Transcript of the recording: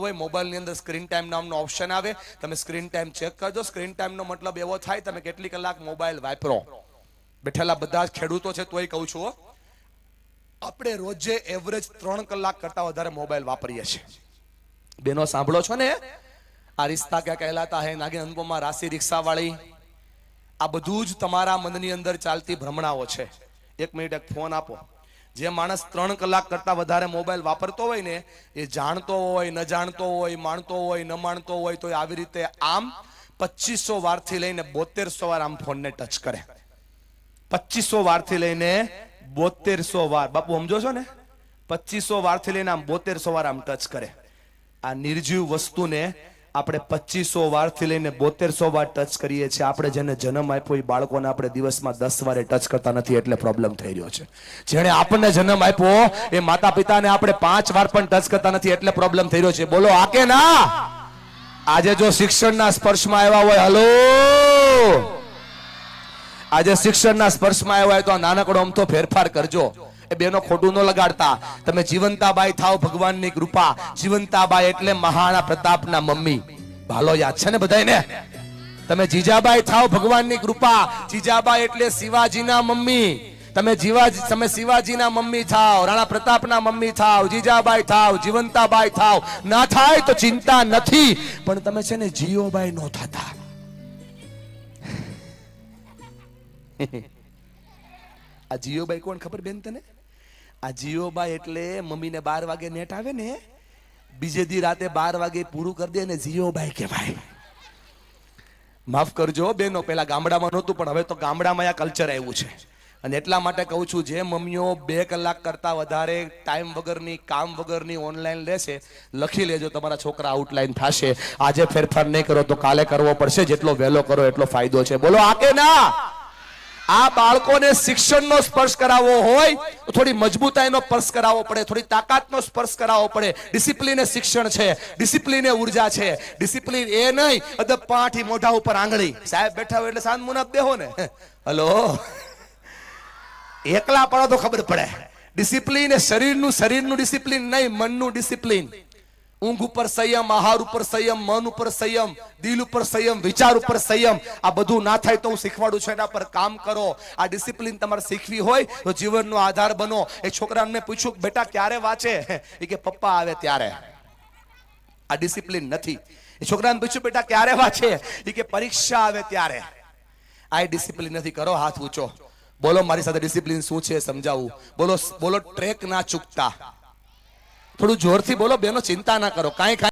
હોય મોબાઈલની અંદર સ્ક્રીન ટાઈમ નામનો ઓપ્શન આવે, તમે સ્ક્રીન ટાઈમ ચેક કરજો. સ્ક્રીન ટાઈમનો મતલબ એવો થાય તમે કેટલી કલાક મોબાઈલ વાપરો. બેઠેલા બધા જ ખેડૂતો છે તોય કહું છું, આપણે રોજે એવરેજ 3 કલાક કરતા વધારે મોબાઈલ વાપરીએ છીએ. બેનો સાંભળો છો ને, આ રિશ્તા ક્યાં કહેલાતા હે, નાગિન અનુપમા, રાશિ રિક્ષા વાળી, આ બધું જ તમારા મનની અંદર ચાલતી ભ્રમણાઓ છે. 1 મિનિટ એક ફોન આપો. જે માણસ 3 કલાક કરતા વધારે મોબાઈલ વાપરતો હોય ને, એ જાણતો હોય, ન જાણતો હોય, માણતો હોય, ન માણતો હોય, તો આવી રીતે આમ 2500 વારથી લઈને 7200 વાર આમ ફોનને ટચ કરે. 2500 વારથી લઈને 7200 વાર, બાપુ સમજો છો ને, 2500 વારથી લઈને આમ 7200 વાર આમ ટચ કરે. આ નિર્જીવ વસ્તુને આપણે 2500 વારથી લઈને 7200 વાર ટચ કરીએ છીએ. આપણે જેને જન્મ આપ્યો એ બાળકોને આપણે દિવસમાં 10 વારે ટચ કરતા નથી, એટલે પ્રોબ્લેમ થઈ રહ્યો છે. જેણે આપણને જન્મ આપ્યો એ માતા પિતાને આપણે 5 વાર પણ ટચ કરતા નથી, એટલે પ્રોબ્લેમ થઈ રહ્યો છે. બોલો આ કે ના? આજે જો શિક્ષણના સ્પર્શમાં આવ્યા હોય, હલો, આજે શિક્ષણના સ્પર્શમાં આવ્યા હોય તો આ નાનકડો અમથો ફેરફાર કરજો. એ બેનો ખોટું ન લગાડતા. તમે જીવંતાબાઈ થાવ, ભગવાનની કૃપા. જીવંતાબાઈ એટલે મહારાણા પ્રતાપના મમ્મી. ભાલો યાદ છે ને બધાને? તમે જીજાબાઈ થાવ, ભગવાનની કૃપા. જીજાબાઈ એટલે શિવાજીના મમ્મી. તમે શિવાજીના મમ્મી થાવ, રાણા પ્રતાપના મમ્મી થાવ, જીજાબાઈ થાવ, જીવંતાબાઈ થાવ. ના થાય તો ચિંતા નથી, પણ તમે છે ને જીઓબાઈ નો થતા. આ જીઓબાઈ કોણ ખબર બેન તને? આ જીઓબાઈ એટલે મમ્મીને 12 વાગે નેટ આવે ને, બીજે દી રાતે 12 વાગે પૂરું કરી દે ને, જીઓબાઈ કહેવાય. માફ કરજો બેનો, પેલા ગામડામાં નહોતું, પણ હવે તો ગામડામાં આ કલ્ચર આવ્યું છે. અને એટલા માટે કહું છું, જે મમ્મીઓ 2 કલાક કરતા વધારે ટાઈમ વગરની, કામ વગરની ઓનલાઈન લેશે, લખી લેજો, તમારા છોકરા આઉટલાઈન થશે. આજે ફેરફાર નહીં કરો તો કાલે કરવો પડશે. જેટલો વહેલો કરો એટલો ફાયદો છે. બોલો આ કે ના? આ બાળકોને શિક્ષણનો સ્પર્શ કરાવવો હોય તો થોડી મજબૂતાઈનો સ્પર્શ કરાવવો પડે, થોડી તાકાતનો સ્પર્શ કરાવવો પડે. ડિસિપ્લિન એ શિક્ષણ છે, ડિસિપ્લિન એ ઉર્જા છે. ડિસિપ્લિન એ નહીં અદબ પાઠી મોઢા ઉપર આંગળી. સાહેબ બેઠા હોય એટલે શાંત મુનાફ બેહો ને. હલો, એકલા પડો તો ખબર પડે. ડિસિપ્લિન એ શરીરનું ડિસિપ્લિન નહીં, મનનું ડિસિપ્લિન. ઊંઘ ઉપર સંયમ, આહાર ઉપર સંયમ, મન ઉપર સંયમ, દિલ ઉપર સંયમ, વિચાર ઉપર સંયમ. આ બધું ના થાય તો હું શીખવાડું છું, એના પર કામ કરો. આ ડિસિપ્લિન તમારે શીખવી હોય તો જીવનનો આધાર બનો. એક છોકરાને મેં પૂછ્યું, બેટા ક્યારે વાંચે? એ કે પપ્પા આવે ત્યારે. આ ડિસિપ્લિન નથી. એ છોકરાને પૂછ્યું, બેટા ક્યારે વાંચે? એ કે પરીક્ષા આવે ત્યારે. આ ડિસિપ્લિન નથી. કરો હાથ ઊંચો, બોલો મારી સાથે ડિસિપ્લિન શું છે સમજાવું. બોલો બોલો, ટ્રેક ના ચૂકતા. થોડું જોરથી બોલો બેનો, ચિંતા ના કરો. કાંઈ